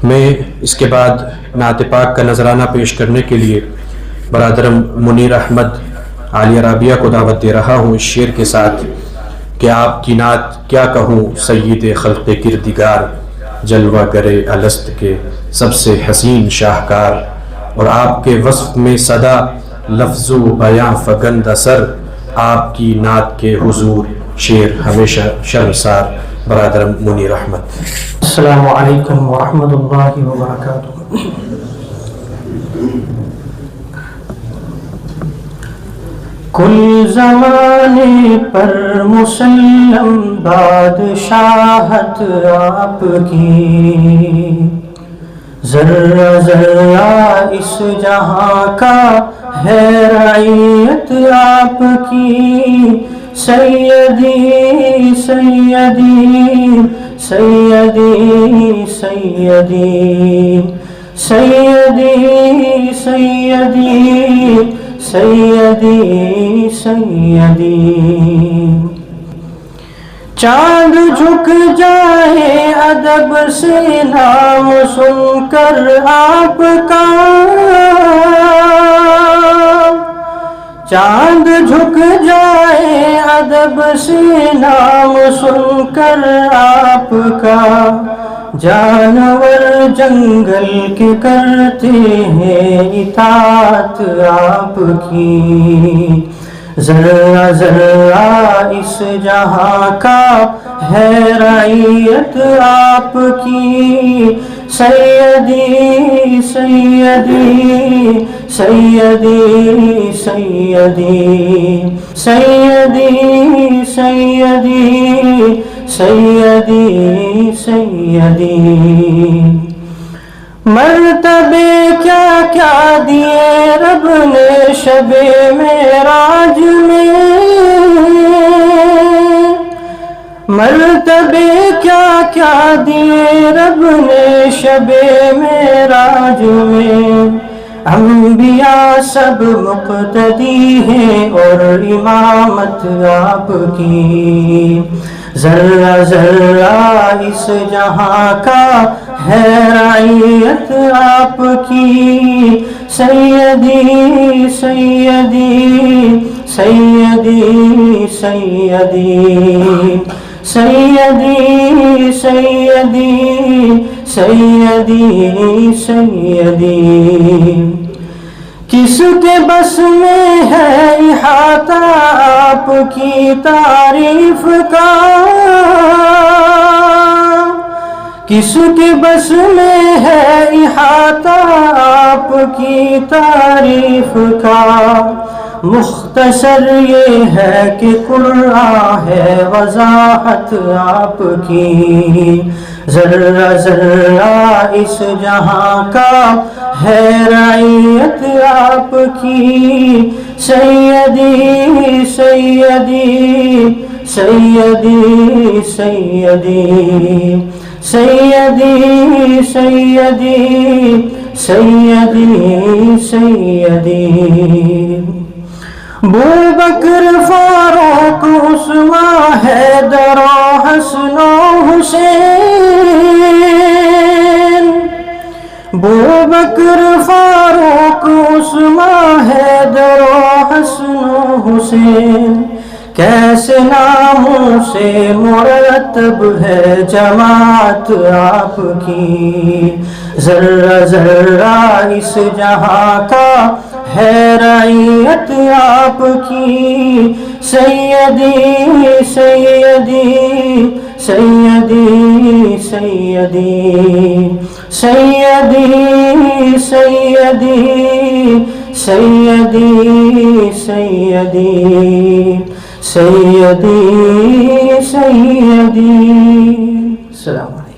میں اس کے بعد نعت پاک کا نذرانہ پیش کرنے کے لیے برادرم منیر احمد عالیہ رابعہ کو دعوت دے رہا ہوں اس شعر کے ساتھ کہ آپ کی نعت کیا کہوں سید خلق کردگار، جلوہ گرے الست کے سب سے حسین شاہکار، اور آپ کے وصف میں صدا لفظ و بیاں فگند اثر، آپ کی نعت کے حضور شعر ہمیشہ شرمسار۔ برادرم منیر احمد۔ السلام علیکم ورحمۃ اللہ وبرکاتہ۔ کل زمانے پر مسلم بادشاہت آپ کی، ذرہ ذرہ اس جہاں کا ہے رعیت آپ کی، سیدی سیدی سیدی سیدی سیدی سیدی سیدی سیدی۔ چاند جھک جائے ادب سے نام سن کر آپ کا، چاند جھک جائے ادب سے نام سن کر آپ کا، جانور جنگل کے کرتے ہیں اطاعت آپ کی، ذرہ ذرہ اس جہاں کا ہے رعیت آپ کی، سیدی سیدی سیدی سیدی سیدی سیدی سیدی سیدی۔ مرتبے کیا کیا دیے رب نے شب معراج میں، مرتبے کیا کیا دیے رب نے شب معراج میں، انبیاء سب مقتدی ہیں اور امامت آپ کی، ذرہ ذرہ اس جہاں کا ہے رعیت آپ کی، سیدی سیدی سیدی سیدی سیدی سیدی سیدی سیدی۔ کس کے بس میں ہے احاطہ آپ کی تعریف کا، کس کے بس میں ہے احاطہ آپ کی تعریف کا، مختصر یہ ہے کہ قرآن ہے وضاحت آپ کی، ذرہ ذرہ اس جہاں کا ہے رعیت آپ کی، سیدی سیدی سیدی سیدی سیدی سیدی سیدی سیدی۔ بوبکر فاروق عثمان حیدر و حسن و حسین، بوبکر فاروق عثمان حیدر و حسن و حسین، کیسے ناموں سے مرتب ہے جماعت آپ کی، ذرہ ذرہ اس جہاں کا ہے رعیت آپ کی، سیدی سیدی سیدی سیدی سیدی سیدی سیدی سیدی سیدی سیدی۔ السلام علیکم۔